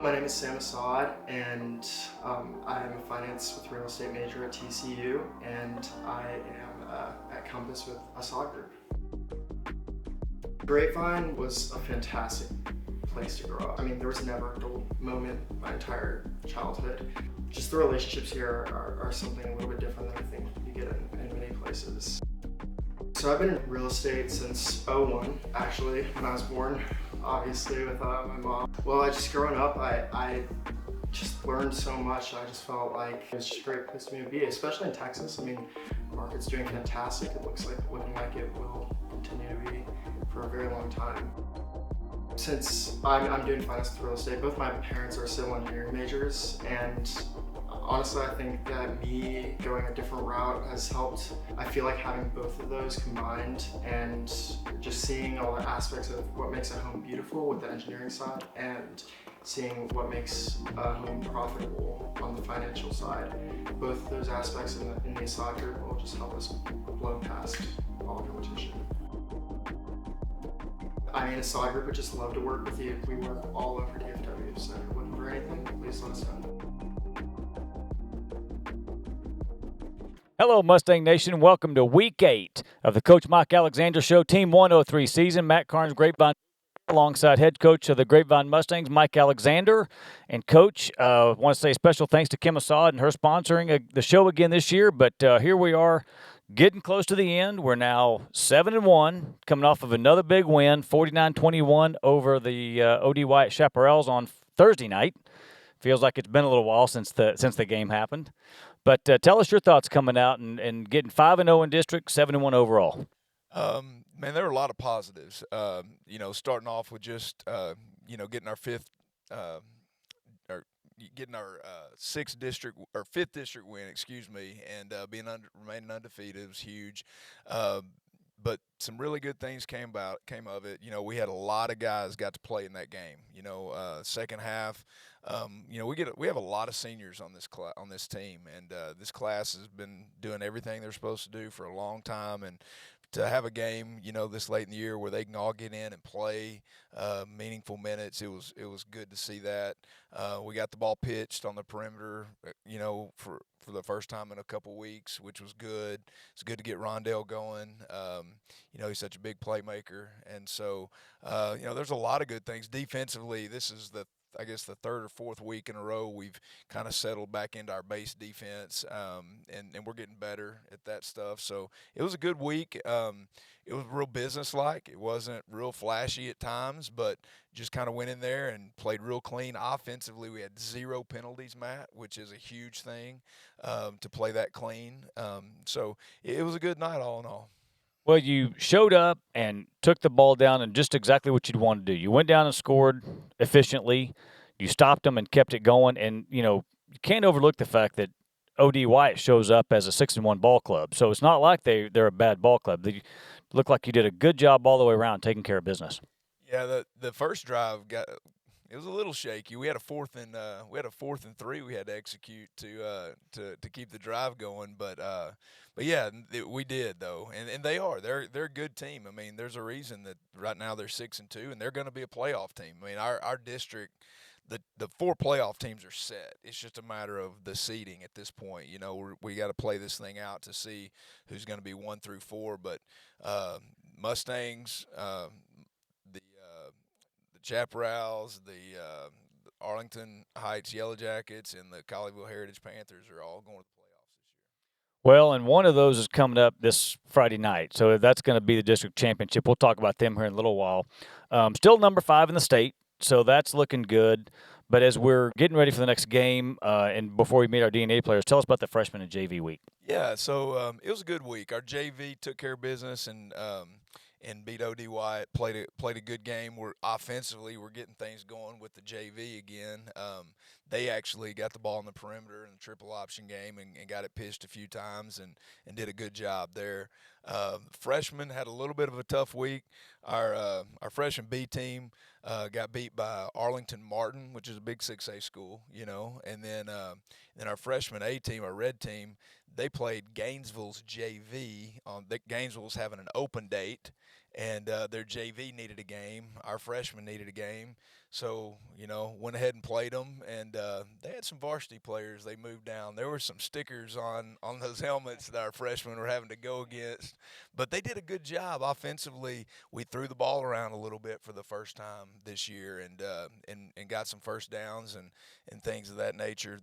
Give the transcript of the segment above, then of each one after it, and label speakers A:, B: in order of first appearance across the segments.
A: My name is Sam Assad, and I am a finance with real estate major at TCU, and I am at Compass with Assad Group. Grapevine was a fantastic place to grow up. I mean, there was never a dull moment my entire childhood. Just the relationships here are something a little bit different than I think you get in many places. So I've been in real estate since '01, actually, when I was born, obviously, with my mom. Well, I just growing up, I just learned so much. I just felt like it was just a great place for me to be, especially in Texas. I mean, the market's doing fantastic. It looks like looking like it will continue to be for a very long time. Since I'm doing finance with real estate, both my parents are civil engineering majors, and honestly, I think that me going a different route has helped. I feel like having both of those combined and just seeing all the aspects of what makes a home beautiful with the engineering side and seeing what makes a home profitable on the financial side. Both of those aspects in the Assad Group will just help us blow past all competition. I mean, Assad Group would just love to work with you. We work all over DFW, so if you're looking for anything, please let us know.
B: Hello, Mustang Nation. Welcome to Week 8 of the Coach Mike Alexander Show, Team 103 season. Matt Carnes, Grapevine, alongside head coach of the Grapevine Mustangs, Mike Alexander. And, Coach, I want to say special thanks to Kim Assad and her sponsoring the show again this year. But here we are getting close to the end. We're now 7-1, coming off of another big win, 49-21 over the ODY at Chaparrals on Thursday night. Feels like it's been a little while since the game happened. But tell us your thoughts coming out and getting 5-0 in district, 7-1 overall.
C: Man, there are a lot of positives. Starting off with just getting our getting our sixth district or fifth district win, and remaining undefeated was huge. But some really good things came of it. We had a lot of guys got to play in that game. Second half, we have a lot of seniors on this team, and this class has been doing everything they're supposed to do for a long time. And to have a game, this late in the year where they can all get in and play meaningful minutes, it was good to see that. We got the ball pitched on the perimeter, for the first time in a couple weeks, which was good. It's good to get Rondell going. He's such a big playmaker, and so there's a lot of good things defensively. This is the third or fourth week in a row we've kind of settled back into our base defense, and we're getting better at that stuff. So it was a good week. It was real businesslike. It wasn't real flashy at times, but just kind of went in there and played real clean. Offensively, we had 0 penalties, Matt, which is a huge thing to play that clean. So it was a good night all in all.
B: Well, you showed up and took the ball down and just exactly what you'd want to do. You went down and scored efficiently. You stopped them and kept it going. And, you can't overlook the fact that OD Wyatt shows up as a 6-1 ball club. So it's not like they're a bad ball club. They look like you did a good job all the way around taking care of business.
C: Yeah, the first drive it was a little shaky. We had a fourth and 3 we had to execute to keep the drive going, but yeah, we did though, and they're a good team. I mean, there's a reason that right now they're 6-2, and they're going to be a playoff team. I mean, our district. The 4 playoff teams are set. It's just a matter of the seeding at this point. We got to play this thing out to see who's going to be 1 through 4. But Mustangs, the Chaparrals, the Arlington Heights Yellow Jackets, and the Colleyville Heritage Panthers are all going to the playoffs this year.
B: Well, and one of those is coming up this Friday night. So that's going to be the district championship. We'll talk about them here in a little while. Still number 5 in the state. So that's looking good. But as we're getting ready for the next game, and before we meet our DNA players, tell us about the freshman and JV week.
C: Yeah, so it was a good week. Our JV took care of business and beat OD Wyatt. Played a good game. We're getting things going with the JV again. They actually got the ball in the perimeter in the triple option game and got it pitched a few times and did a good job there. Freshmen had a little bit of a tough week. Our freshman B team got beat by Arlington Martin, which is a big 6A school, and then our freshman A team, our red team, they played Gainesville's JV. Gainesville's having an open date, and their JV needed a game. Our freshmen needed a game. So, went ahead and played them, and they had some varsity players they moved down. There were some stickers on those helmets that our freshmen were having to go against. But they did a good job offensively. We threw the ball around a little bit for the first time this year, and got some first downs and things of that nature,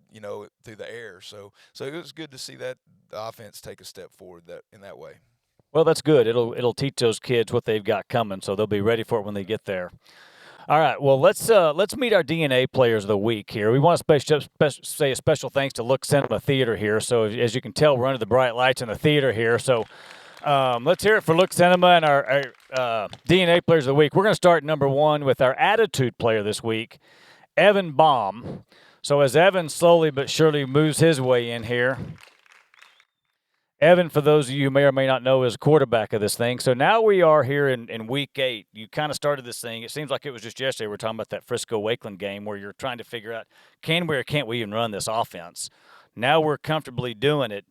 C: through the air. So it was good to see that the offense take a step forward in that way.
B: Well, that's good. It'll teach those kids what they've got coming, so they'll be ready for it when they get there. All right, well, let's meet our DNA players of the week here. We want to say a special thanks to Look Cinema Theater here. So as you can tell, we're under the bright lights in the theater here. So let's hear it for Look Cinema and our DNA players of the week. We're going to start number one with our attitude player this week, Evan Baum. So as Evan slowly but surely moves his way in here, Evan, for those of you who may or may not know, is quarterback of this thing. So now we are here in week 8. You kind of started this thing. It seems like it was just yesterday. We were talking about that Frisco-Wakeland game where you're trying to figure out, can we or can't we even run this offense? Now we're comfortably doing it.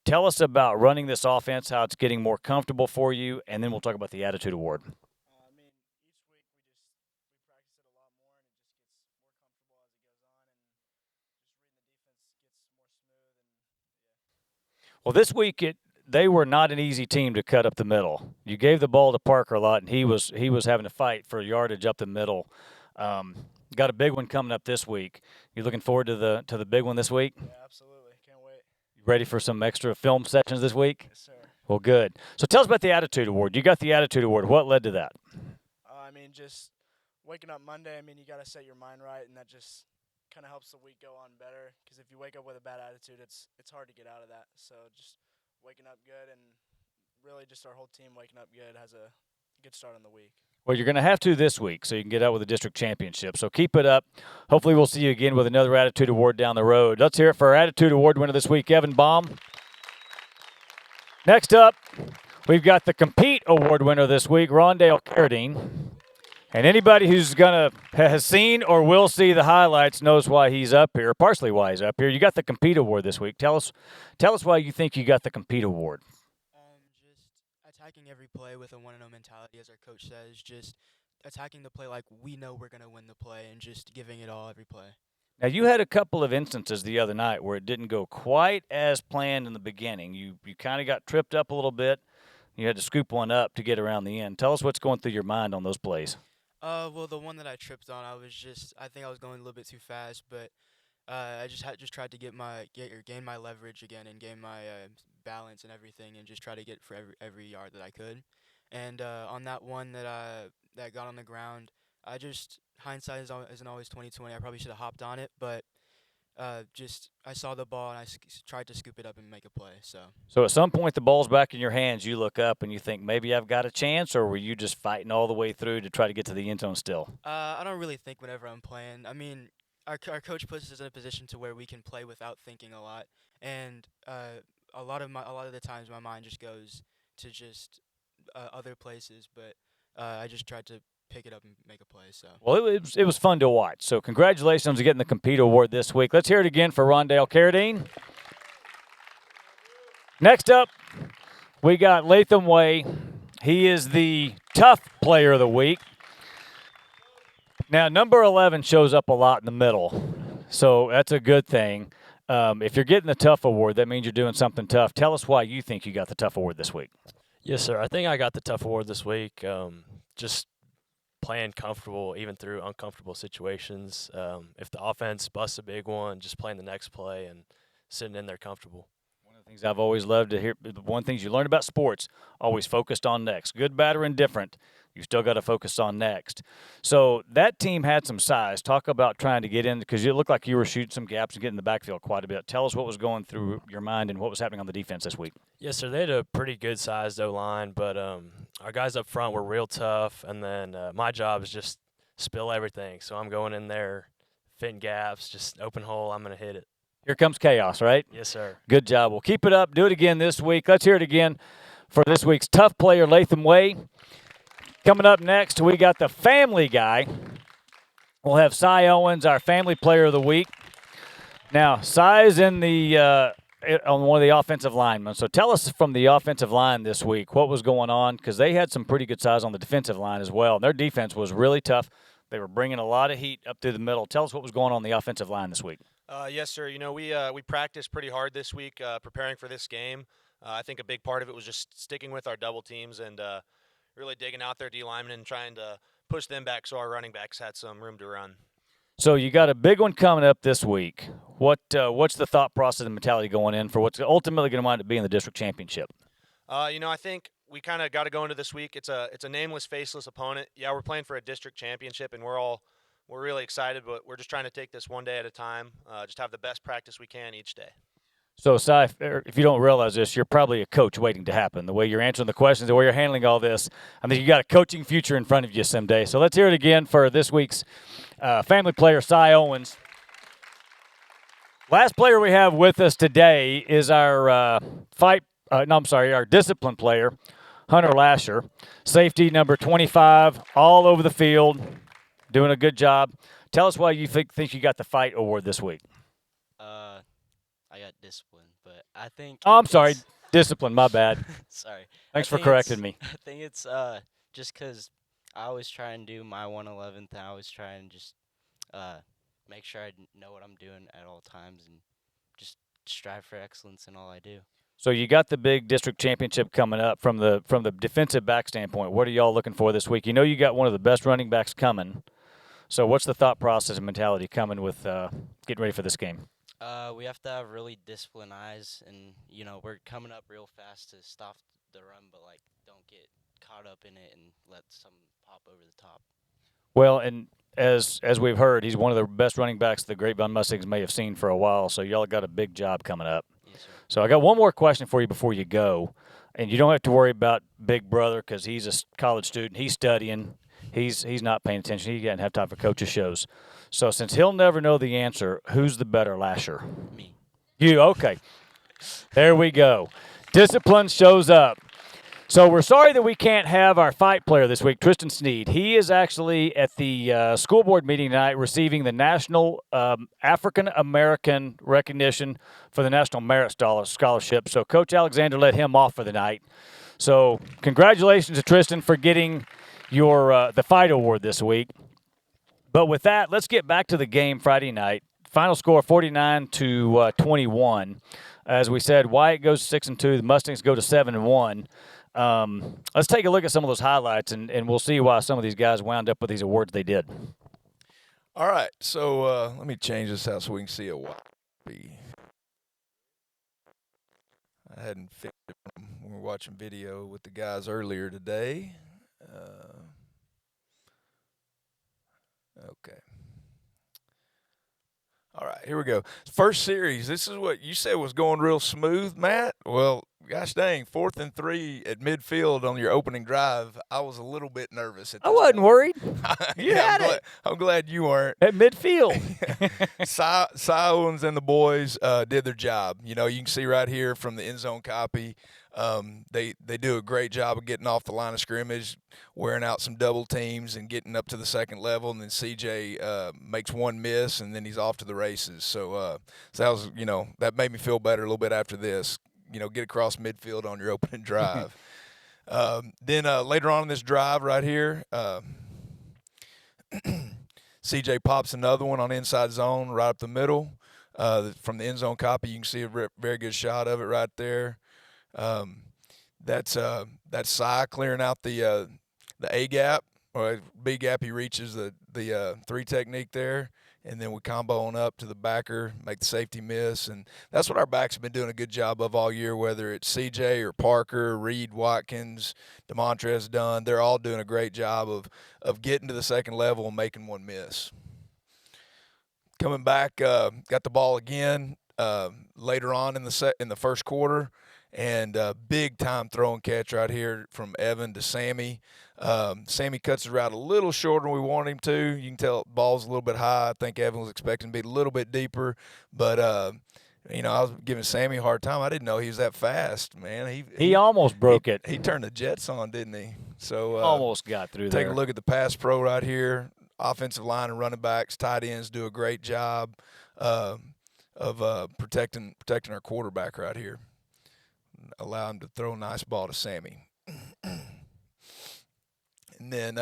B: Tell us about running this offense, how it's getting more comfortable for you, and then we'll talk about the Attitude Award.
D: Each week we practice it a lot more, and it just gets more comfortable as it goes on, and just reading the defense gets more smooth.
B: Well, this week they were not an easy team to cut up the middle. You gave the ball to Parker a lot, and he was having to fight for yardage up the middle. Got a big one coming up this week. You looking forward to the big one this week?
D: Yeah, absolutely. Can't wait.
B: You ready for some extra film sessions this week?
D: Yes, sir.
B: Well, good. So tell us about the Attitude Award. You got the Attitude Award. What led to that?
D: Just waking up Monday, you got to set your mind right, and that just kind of helps the week go on better, because if you wake up with a bad attitude, it's hard to get out of that. So just waking up good, and really just our whole team waking up good has a good start on the week.
B: Well, you're going to have to this week so you can get out with the district championship. So keep it up. Hopefully we'll see you again with another Attitude Award down the road. Let's hear it for our Attitude Award winner this week, Evan Baum. Next up, we've got the Compete Award winner this week, Rondale Carradine. And anybody who's has seen or will see the highlights knows why he's up here, partially why he's up here. You got the Compete Award this week. Tell us why you think you got the Compete Award.
E: Just attacking every play with a 1-0 mentality, as our coach says. Just attacking the play like we know we're going to win the play, and just giving it all every play.
B: Now, you had a couple of instances the other night where it didn't go quite as planned in the beginning. You kind of got tripped up a little bit. You had to scoop one up to get around the end. Tell us what's going through your mind on those plays.
E: Well, the one that I tripped on, I think I was going a little bit too fast, but I just tried to gain my leverage again and gain my balance and everything, and just try to get for every yard that I could. And on that one that got on the ground, hindsight isn't always 20/20. I probably should have hopped on it, but I saw the ball and I tried to scoop it up and make a play. So
B: at some point the ball's back in your hands, you look up and you think maybe I've got a chance, or were you just fighting all the way through to try to get to the end zone still?
E: I don't really think whenever I'm playing. Our coach puts us in a position to where we can play without thinking a lot, and a lot of the times my mind just goes to just other places, but I just tried to pick it up and make a play. So
B: well, it was fun to watch. So congratulations on getting the Compete Award this week. Let's hear it again for Rondale Carradine. Next up, we got Latham Way. He is the Tough Player of the Week. Now, number 11 shows up a lot in the middle, so that's a good thing. If you're getting the Tough Award, that means you're doing something tough. Tell us why you think you got the Tough Award this week.
F: Yes, sir. I think I got the Tough Award this week. Just playing comfortable even through uncomfortable situations. If the offense busts a big one, just playing the next play and sitting in there comfortable.
B: One of the things I've always loved to hear, one of the things you learn about sports, always focused on next. Good, bad, or indifferent, you still got to focus on next. So that team had some size. Talk about trying to get in, because it looked like you were shooting some gaps and getting in the backfield quite a bit. Tell us what was going through your mind and what was happening on the defense this week.
F: Yes, sir. They had a pretty good-sized O-line, but our guys up front were real tough, and then my job is just spill everything. So I'm going in there, fitting gaps, just open hole, I'm going to hit it.
B: Here comes chaos, right?
F: Yes, sir.
B: Good job. Well, keep it up. Do it again this week. Let's hear it again for this week's Tough Player, Latham Way. Coming up next, we got the Family Guy. We'll have Cy Owens, our Family Player of the Week. Now, Cy is in the on one of the offensive linemen. So tell us from the offensive line this week what was going on, because they had some pretty good size on the defensive line as well. Their defense was really tough. They were bringing a lot of heat up through the middle. Tell us what was going on the offensive line this week.
G: Yes, sir. You know, we practiced pretty hard this week preparing for this game. I think a big part of it was just sticking with our double teams and really digging out their D linemen and trying to push them back so our running backs had some room to run.
B: So you got a big one coming up this week. What's the thought process and mentality going in for what's ultimately going to wind up being the district championship?
G: You know, I think we kind of got to go into this week. It's a nameless, faceless opponent. Yeah, we're playing for a district championship, and we're really excited, but we're just trying to take this one day at a time. Just have the best practice we can each day.
B: So, Si, if you don't realize this, you're probably a coach waiting to happen. The way you're answering the questions, the way you're handling all this, I think you got a coaching future in front of you someday. So let's hear it again for this week's family player, Si Owens. Last player we have with us today is our our discipline player, Hunter Lasher. Safety number 25, all over the field, doing a good job. Tell us why you think you got the fight award this week.
H: I got discipline, but I think.
B: Oh, I'm sorry. Discipline, my bad.
H: Sorry.
B: Thanks for correcting me.
H: I think it's just because I always try and do my 111th, and I always try and just make sure I know what I'm doing at all times and just strive for excellence in all I do.
B: So you got the big district championship coming up from the defensive back standpoint. What are y'all looking for this week? You know you got one of the best running backs coming. So what's the thought process and mentality coming with getting ready for this game?
H: We have to have really disciplined eyes, and we're coming up real fast to stop the run, but don't get caught up in it and let some pop over the top.
B: Well, and as we've heard, he's one of the best running backs the Grapevine Mustangs may have seen for a while. So y'all got a big job coming up.
H: Yes, sir.
B: So I got one more question for you before you go, and you don't have to worry about Big Brother because he's a college student. He's studying. He's not paying attention. He doesn't have time for coaches' shows. So since he'll never know the answer, who's the better Lasher?
H: Me.
B: You, okay. There we go. Discipline shows up. So we're sorry that we can't have our fight player this week, Tristan Sneed. He is actually at the school board meeting tonight receiving the National African American recognition for the National Merit Scholarship. So Coach Alexander let him off for the night. So congratulations to Tristan for getting your the fight award this week. But with that, let's get back to the game Friday night. Final score 49-21. As we said, Wyatt goes 6-2. The Mustangs go to 7-1. Let's take a look at some of those highlights, and we'll see why some of these guys wound up with these awards they did.
C: All right, so let me change this out so we can see a Wyatt. I hadn't fixed it when we were watching video with the guys earlier today. Okay. All right, here we go. First series. This is what you said was going real smooth, Matt. Well, gosh dang, 4th and 3 at midfield on your opening drive. I was a little bit nervous at this
B: I wasn't
C: point.
B: worried.
C: I'm glad you weren't.
B: At midfield.
C: Cy Owens and the boys did their job. You know, you can see right here from the end zone copy. They do a great job of getting off the line of scrimmage, wearing out some double teams and getting up to the second level, and then CJ makes one miss, and then he's off to the races. So that was, that made me feel better a little bit after this. Get across midfield on your opening drive. Then later on in this drive right here, CJ pops another one on inside zone right up the middle. From the end zone copy, you can see a very good shot of it right there. That's Cy clearing out the A gap or B gap. He reaches the 3 technique there, and then we combo on up to the backer, make the safety miss, and that's what our backs have been doing a good job of all year. Whether it's CJ or Parker, Reed, Watkins, Demontrez Dunn, they're all doing a great job of getting to the second level and making one miss. Coming back, got the ball again later on in the first quarter. And big time throw and catch right here from Evan to Sammy. Sammy cuts his route a little shorter than we want him to. You can tell the ball's a little bit high. I think Evan was expecting to be a little bit deeper. But, I was giving Sammy a hard time. I didn't know he was that fast, man.
B: He almost broke it.
C: He turned the Jets on, didn't he? So
B: almost got through there.
C: Take a look at the pass pro right here. Offensive line and running backs, tight ends do a great job. protecting our quarterback right here. Allow him to throw a nice ball to Sammy. And then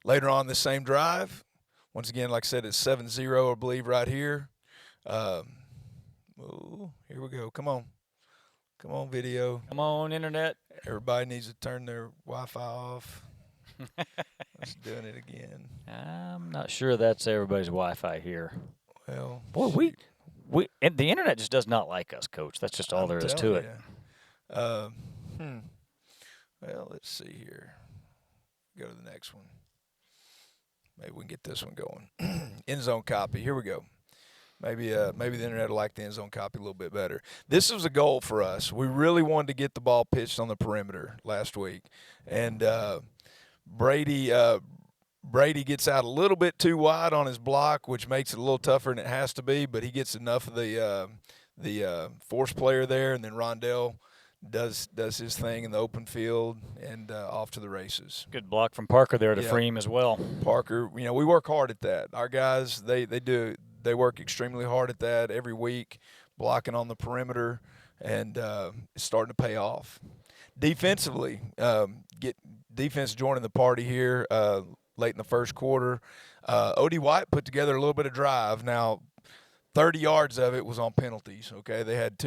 C: later on this same drive, once again, like I said, it's 7-0, I believe, right here. Here we go. Come on, video.
B: Come on, internet.
C: Everybody needs to turn their Wi-Fi off. Let's doing it again.
B: I'm not sure that's everybody's Wi-Fi here.
C: Well,
B: boy, and the internet just does not like us, Coach. That's just all there is to it.
C: Well, let's see here. Go to the next one. Maybe we can get this one going. End zone copy. Here we go. Maybe the internet will like the end zone copy a little bit better. This was a goal for us. We really wanted to get the ball pitched on the perimeter last week, and Brady gets out a little bit too wide on his block, which makes it a little tougher than it has to be. But he gets enough of the force player there, and then Rondell does his thing in the open field and off to the races.
B: Good block from Parker there to free him as well.
C: Parker, we work hard at that. Our guys, they work extremely hard at that every week, blocking on the perimeter, and it's starting to pay off. Defensively, get defense joining the party here late in the first quarter. O.D. White put together a little bit of drive. Now, 30 yards of it was on penalties, okay?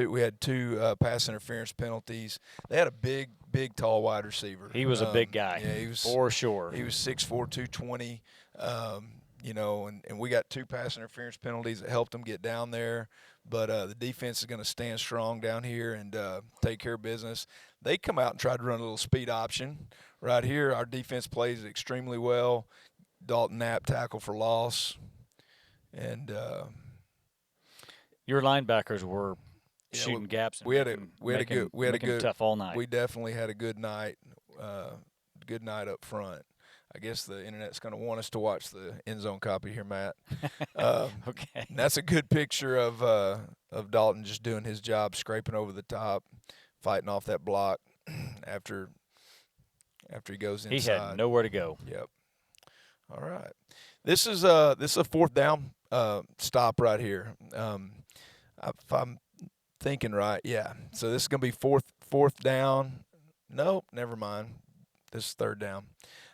C: We had two pass interference penalties. They had a big, tall wide receiver.
B: He was a big guy,
C: yeah, he was,
B: for sure.
C: He was 6'4", 220, and we got two pass interference penalties that helped them get down there. But the defense is going to stand strong down here and take care of business. They come out and try to run a little speed option. Right here, our defense plays extremely well. Dalton Knapp tackle for loss. And
B: your linebackers were shooting gaps.
C: We had a good
B: tough all night.
C: We definitely had a good night. Good night up front. I guess the internet's going to want us to watch the end zone copy here, Matt.
B: Okay.
C: That's a good picture of Dalton just doing his job, scraping over the top, fighting off that block after he goes inside.
B: He had nowhere to go.
C: Yep. All right. This is a fourth down stop right here. If I'm thinking right, yeah. So this is going to be fourth down. Nope, never mind. This is third down.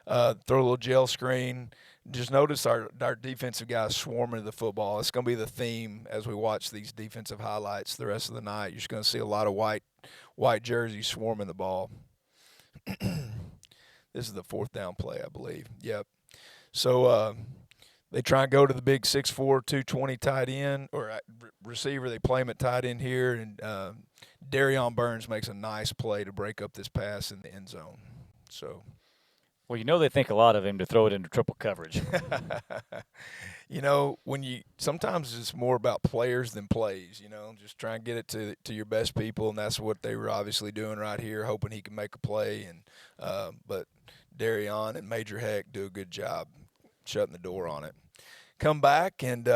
C: Throw a little gel screen. Just notice our defensive guys swarming the football. It's going to be the theme as we watch these defensive highlights the rest of the night. You're just going to see a lot of white jerseys swarming the ball. This is the fourth down play, I believe. Yep. So they try and go to the big 6'4", 220 tight end or receiver. They play him at tight end here, and Darion Burns makes a nice play to break up this pass in the end zone. So.
B: Well, they think a lot of him to throw it into triple coverage.
C: Sometimes it's more about players than plays, just try and get it to your best people, and that's what they were obviously doing right here, hoping he can make a play. And but Darion and Major Heck do a good job shutting the door on it. Come back, and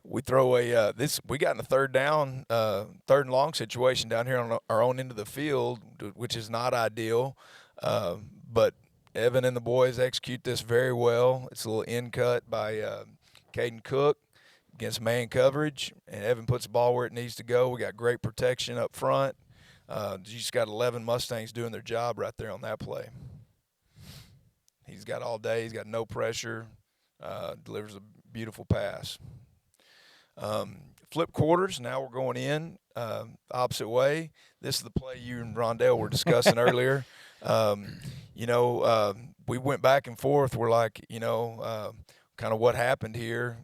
C: we throw we got in a third and long situation down here on our own end of the field, which is not ideal, but Evan and the boys execute this very well. It's a little in cut by Caden Cook against man coverage, and Evan puts the ball where it needs to go. We got great protection up front. You just got 11 Mustangs doing their job right there on that play. He's got all day. He's got no pressure. Delivers a beautiful pass. Flip quarters. Now we're going in opposite way. This is the play you and Rondell were discussing earlier. We went back and forth. We're like, kind of what happened here.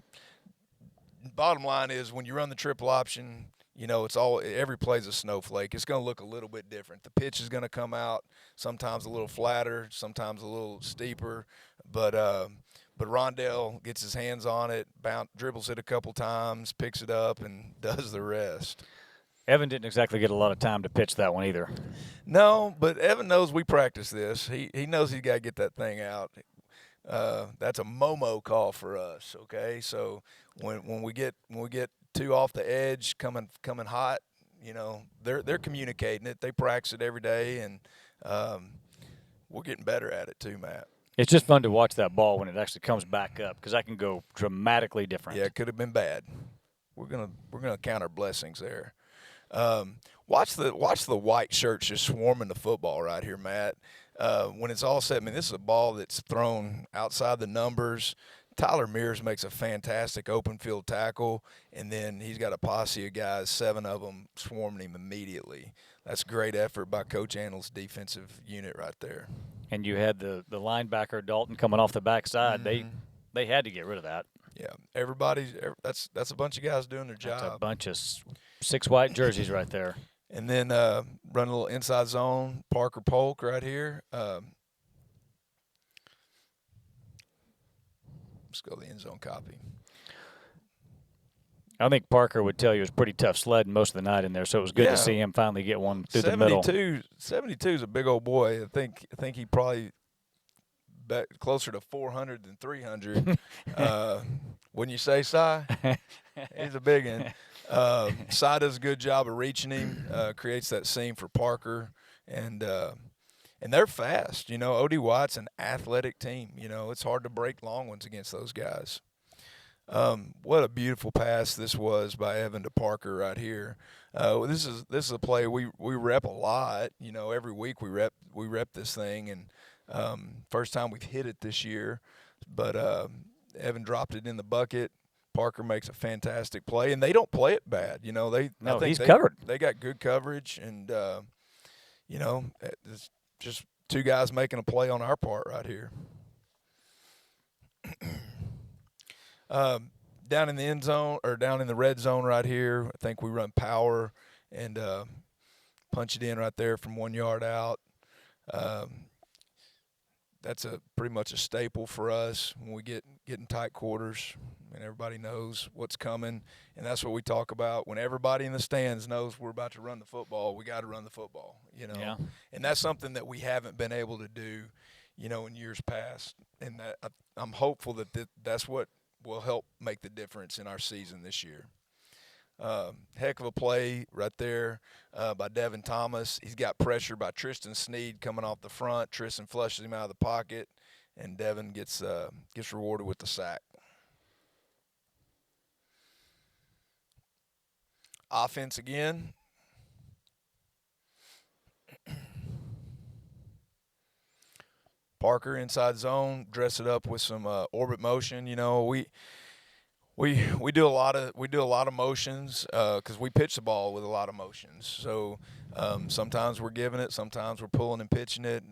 C: Bottom line is when you run the triple option, every play's a snowflake. It's going to look a little bit different. The pitch is going to come out sometimes a little flatter, sometimes a little steeper, but Rondell gets his hands on it, dribbles it a couple times, picks it up, and does the rest.
B: Evan didn't exactly get a lot of time to pitch that one either.
C: No, but Evan knows we practice this. He knows he's got to get that thing out. That's a Momo call for us, okay? So when we get two off the edge coming hot, they're communicating it. They practice it every day, and we're getting better at it too, Matt.
B: It's just fun to watch that ball when it actually comes back up because that can go dramatically different.
C: Yeah, it could have been bad. gonna count our blessings there. Watch the white shirts just swarming the football right here, Matt. When it's all set, I mean, this is a ball that's thrown outside the numbers. Tyler Mears makes a fantastic open field tackle, and then he's got a posse of guys, 7 of them, swarming him immediately. That's great effort by Coach Annell's defensive unit right there.
B: And you had the linebacker Dalton coming off the backside.
C: Mm-hmm.
B: They had to get rid of that.
C: Yeah, that's a bunch of guys doing their job.
B: That's a bunch of 6 white jerseys right there.
C: And then run a little inside zone, Parker Polk right here. Let's go to the end zone copy.
B: I think Parker would tell you it was pretty tough sledding most of the night in there, so it was good to see him finally get one through the middle.
C: 72 is a big old boy. I think he probably bet closer to 400 than 300. Wouldn't you say, Si? He's a big one. Si does a good job of reaching him, creates that seam for Parker, and they're fast. OD White's an athletic team. It's hard to break long ones against those guys. What a beautiful pass this was by Evan to Parker right here. This is a play we rep a lot. Every week we rep this thing, and first time we've hit it this year. But Evan dropped it in the bucket. Parker makes a fantastic play, and they don't play it bad.
B: He's covered.
C: They got good coverage, and it's just 2 guys making a play on our part right here. Down in the end zone or down in the red zone right here, I think we run power and punch it in right there from 1 yard out. That's pretty much a staple for us when we get in tight quarters, and everybody knows what's coming. And that's what we talk about. When everybody in the stands knows we're about to run the football, we got to run the football.
B: Yeah.
C: And that's something that we haven't been able to do, in years past. And I'm hopeful that that's what will help make the difference in our season this year. Heck of a play right there by Devin Thomas. He's got pressure by Tristan Sneed coming off the front. Tristan flushes him out of the pocket, and Devin gets rewarded with the sack. Offense again. Parker inside zone, dress it up with some orbit motion. We do a lot of motions because we pitch the ball with a lot of motions. So sometimes we're giving it, sometimes we're pulling and pitching it.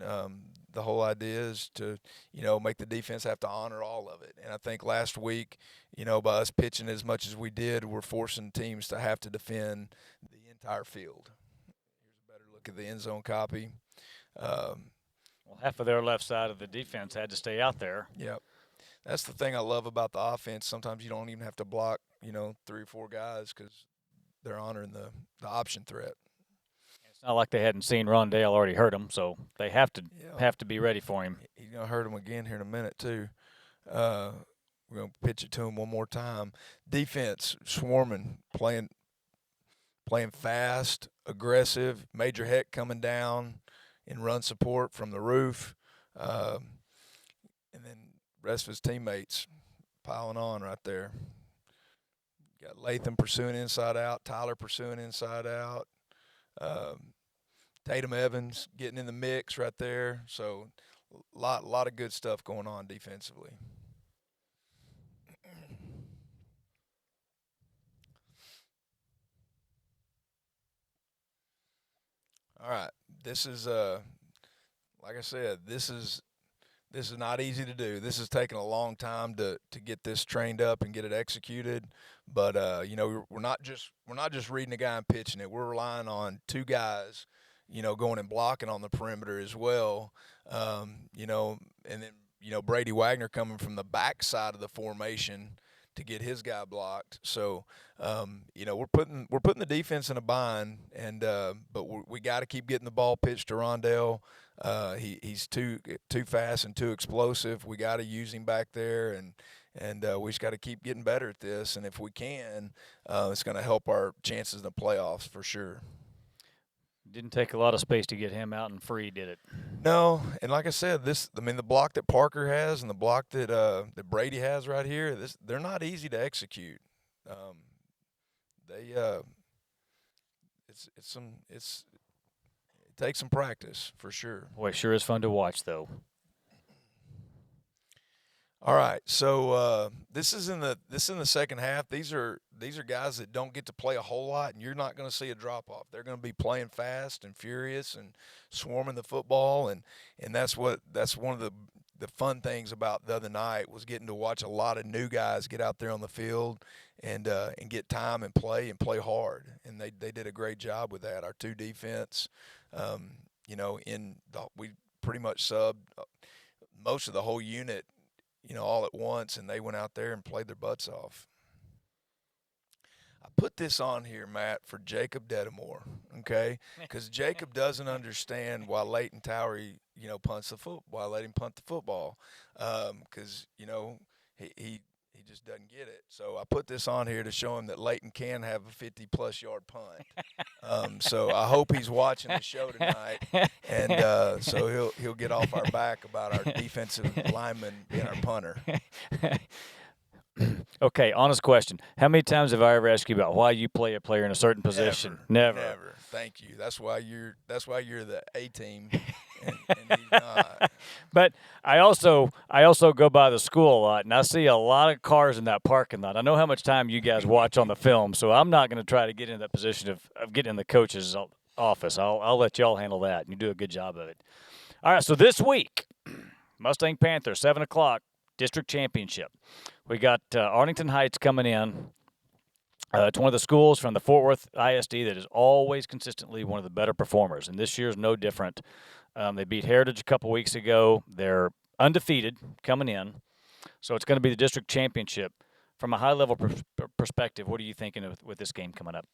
C: The whole idea is to make the defense have to honor all of it. And I think last week, by us pitching as much as we did, we're forcing teams to have to defend the entire field. Here's a better look at the end zone copy.
B: Well, half of their left side of the defense had to stay out there.
C: Yep. That's the thing I love about the offense. Sometimes you don't even have to block, 3 or 4 guys because they're honoring the option threat.
B: It's not like they hadn't seen Rondale already hurt him, so they have to be ready for him.
C: He's going to hurt him again here in a minute, too. We're going to pitch it to him one more time. Defense, swarming, playing fast, aggressive. Major Heck coming down in run support from the roof. And then rest of his teammates piling on right there. Got Latham pursuing inside out, Tyler pursuing inside out, Tatum Evans getting in the mix right there. So a lot of good stuff going on defensively. All right, this is like I said, this is not easy to do. This has taken a long time to get this trained up and get it executed. But we're not just reading a guy and pitching it. We're relying on 2 guys, going and blocking on the perimeter as well. And then Brady Wagner coming from the back side of the formation to get his guy blocked. So we're putting the defense in a bind, and but we got to keep getting the ball pitched to Rondale. He's too fast and too explosive. We got to use him back there, and we just got to keep getting better at this. And if we can, it's going to help our chances in the playoffs for sure.
B: Didn't take a lot of space to get him out and free, did it?
C: No, and like I said, the block that Parker has and the block that Brady has right here, they're not easy to execute. they it takes some practice for sure.
B: Boy, sure is fun to watch, though.
C: All right, so this is in the second half. These are guys that don't get to play a whole lot, and you're not going to see a drop off. They're going to be playing fast and furious and swarming the football, and that's one of the fun things about the other night was getting to watch a lot of new guys get out there on the field and get time and play hard, and they did a great job with that. Our two defense, we pretty much subbed most of the whole unit, all at once, and they went out there and played their butts off. I put this on here, Matt, for Jacob Dedamore, okay? Because Jacob doesn't understand why Leighton Towery, punts the football, why I let him punt the football, because he just doesn't get it. So I put this on here to show him that Leighton can have a 50-plus yard punt. So I hope he's watching the show tonight, and so he'll get off our back about our defensive lineman being our punter.
B: Okay, honest question. How many times have I ever asked you about why you play a player in a certain position?
C: Never. Thank you. That's why you're the A team, and he's not.
B: But I also go by the school a lot, and I see a lot of cars in that parking lot. I know how much time you guys watch on the film, so I'm not going to try to get in that position of getting in the coach's office. I'll let y'all handle that, and you do a good job of it. All right, so this week, Mustang Panthers, 7 o'clock, district championship. We got Arlington Heights coming in. It's one of the schools from the Fort Worth ISD that is always consistently one of the better performers, and this year's no different. They beat Heritage a couple weeks ago. They're undefeated coming in, so it's going to be the district championship. From a high-level perspective, what are you thinking with this game coming up?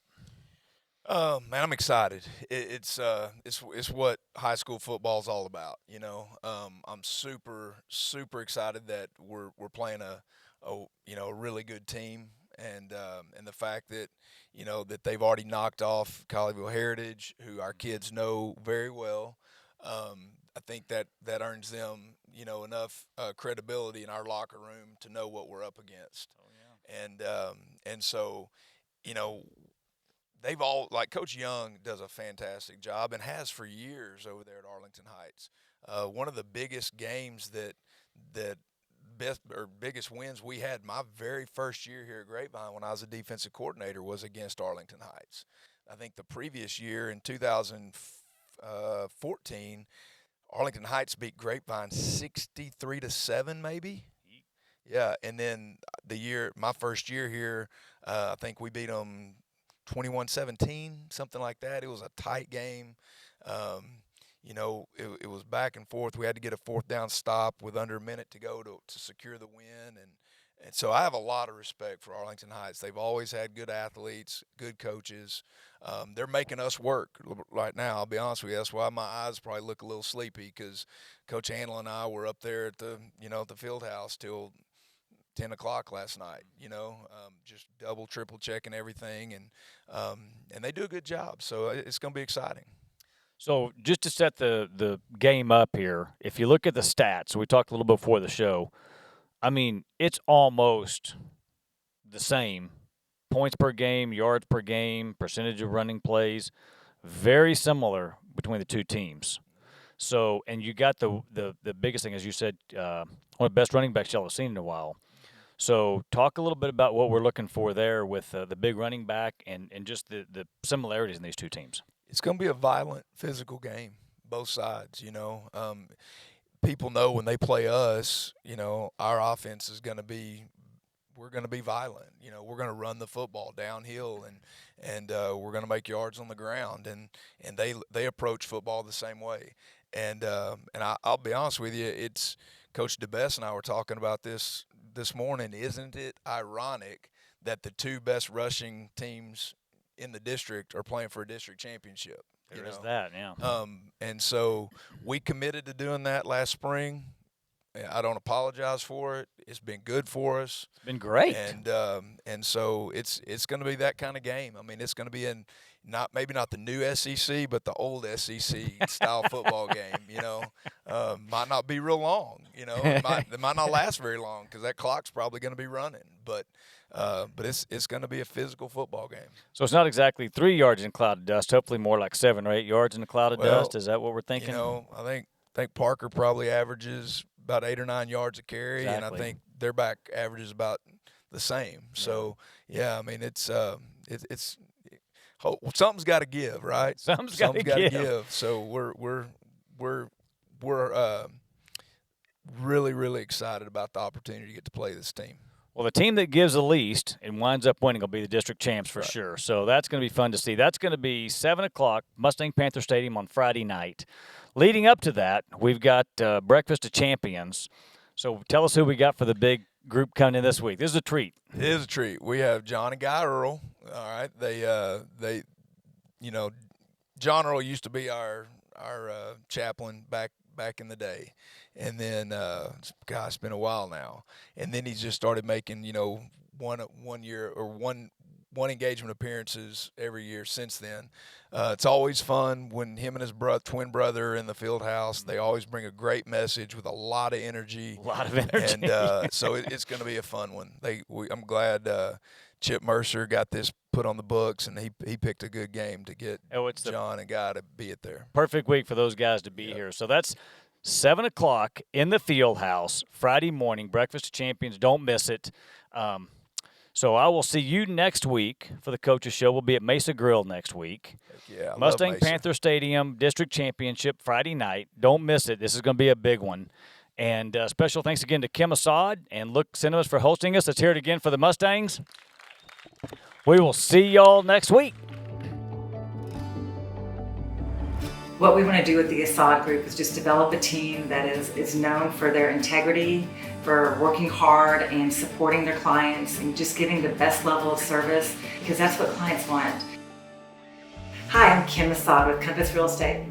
C: Man, I'm excited. It's what high school football is all about. I'm super excited that we're playing a really good team, and the fact that that they've already knocked off Colleyville Heritage, who our kids know very well. I think that earns them enough credibility in our locker room to know what we're up against. Oh yeah. And so they've all, like Coach Young does a fantastic job and has for years over there at Arlington Heights. One of the biggest games biggest wins we had my very first year here at Grapevine when I was a defensive coordinator was against Arlington Heights. I think the previous year in 2014, Arlington Heights beat Grapevine 63-7 maybe. Yeah, and then my first year here, I think we beat them 21-17, something like that. It was a tight game. It was back and forth. We had to get a fourth down stop with under a minute to go to secure the win. And so I have a lot of respect for Arlington Heights. They've always had good athletes, good coaches. They're making us work right now. I'll be honest with you. That's why my eyes probably look a little sleepy, because Coach Handel and I were up there at the field house till 10 o'clock last night, just double, triple checking everything. And they do a good job. So it's going to be exciting.
B: So just to set the game up here, if you look at the stats, we talked a little before the show, I mean, it's almost the same. Points per game, yards per game, percentage of running plays, very similar between the two teams. So, and you got the biggest thing, as you said, one of the best running backs y'all have seen in a while. So talk a little bit about what we're looking for there with the big running back and just the similarities in these two teams.
C: It's going to be a violent, physical game, both sides, People know when they play us, our offense is going to be – we're going to be violent. We're going to run the football downhill, and we're going to make yards on the ground. And they approach football the same way. And I'll be honest with you, it's Coach DeBess and I were talking about this morning. Isn't it ironic that the two best rushing teams in the district are playing for a district championship?
B: There is that, yeah.
C: And so we committed to doing that last spring. I don't apologize for it. It's been good for us.
B: It's been great.
C: And so it's going to be that kind of game. I mean, it's going to be in maybe not the new SEC, but the old SEC style football game. Might not be real long. It might not last very long because that clock's probably going to be running. But it's going to be a physical football game.
B: So it's not exactly 3 yards in a cloud of dust. Hopefully more like 7 or 8 yards in a cloud of dust. Is that what we're thinking?
C: I think Parker probably averages about 8 or 9 yards a carry, and I think their back averages about the same. Yeah. So yeah, I mean it's something's got to give, right?
B: Something's got to give.
C: So we're really, really excited about the opportunity to get to play this team.
B: Well, the team that gives the least and winds up winning will be the district champs for sure. So that's going to be fun to see. That's going to be 7 o'clock, Mustang Panther Stadium on Friday night. Leading up to that, we've got Breakfast of Champions. So tell us who we got for the big group coming in this week. This is a treat.
C: It is a treat. We have John and Guy Earl. All right, John Earl used to be our chaplain back in the day, and then it's been a while now. And then he's just started making one engagement appearances every year since then. It's always fun when him and his twin brother are in the field house. They always bring a great message with a lot of energy. And so it's going to be a fun one. I'm glad Chip Mercer got this put on the books, and he picked a good game to get John and Guy to be it there.
B: Perfect week for those guys to be here. So that's 7 o'clock in the field house, Friday morning, Breakfast of Champions. Don't miss it. So I will see you next week for the Coaches Show. We'll be at Mesa Grill next week.
C: Yeah,
B: Mustang Panther Stadium, District Championship, Friday night. Don't miss it. This is going to be a big one. And special thanks again to Kim Assad and Look Cinemas for hosting us. Let's hear it again for the Mustangs. We will see y'all next week.
I: What we want to do with the Assad Group is just develop a team that is known for their integrity, for working hard and supporting their clients and just giving the best level of service, because that's what clients want. Hi, I'm Kim Assad with Compass Real Estate.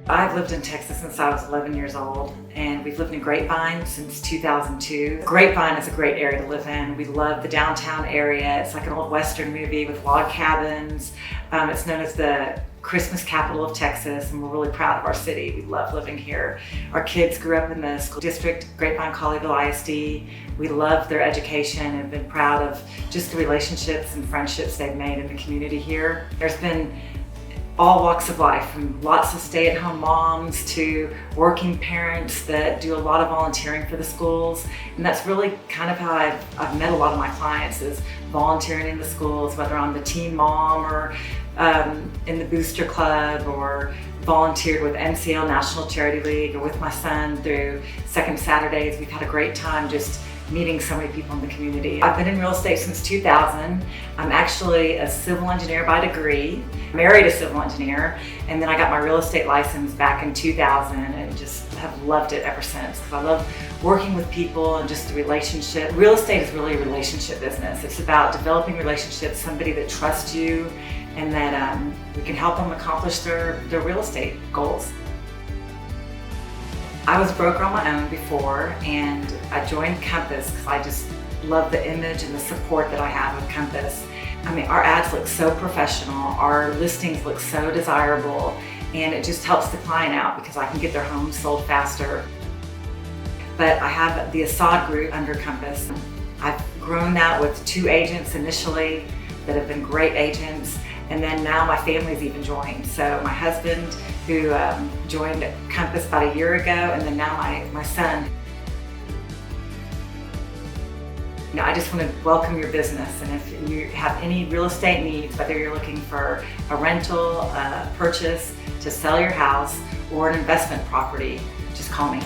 I: I've lived in Texas since I was 11 years old, and we've lived in Grapevine since 2002. Grapevine is a great area to live in. We love the downtown area. It's like an old Western movie with log cabins. It's known as the Christmas capital of Texas, and we're really proud of our city. We love living here. Our kids grew up in the school district, Grapevine Colleyville ISD. We love their education and have been proud of just the relationships and friendships they've made in the community here. There's been all walks of life, from lots of stay-at-home moms to working parents that do a lot of volunteering for the schools. And that's really kind of how I've met a lot of my clients, is volunteering in the schools, whether I'm the teen mom or in the booster club, or volunteered with NCL National Charity League, or with my son through Second Saturdays. We've had a great time just meeting so many people in the community. I've been in real estate since 2000. I'm actually a civil engineer by degree, married a civil engineer, and then I got my real estate license back in 2000 and just have loved it ever since, because I love working with people and just the relationship. Real estate is really a relationship business. It's about developing relationships, somebody that trusts you, and that we can help them accomplish their real estate goals. I was a broker on my own before, and I joined Compass because I just love the image and the support that I have with Compass. I mean, our ads look so professional, our listings look so desirable, and it just helps the client out because I can get their homes sold faster. But I have the Assad Group under Compass. I've grown that with 2 agents initially that have been great agents, and then now my family's even joined. So my husband, who joined Compass about a year ago, and then now my son. I just want to welcome your business, and if you have any real estate needs, whether you're looking for a rental, a purchase, to sell your house, or an investment property, just call me.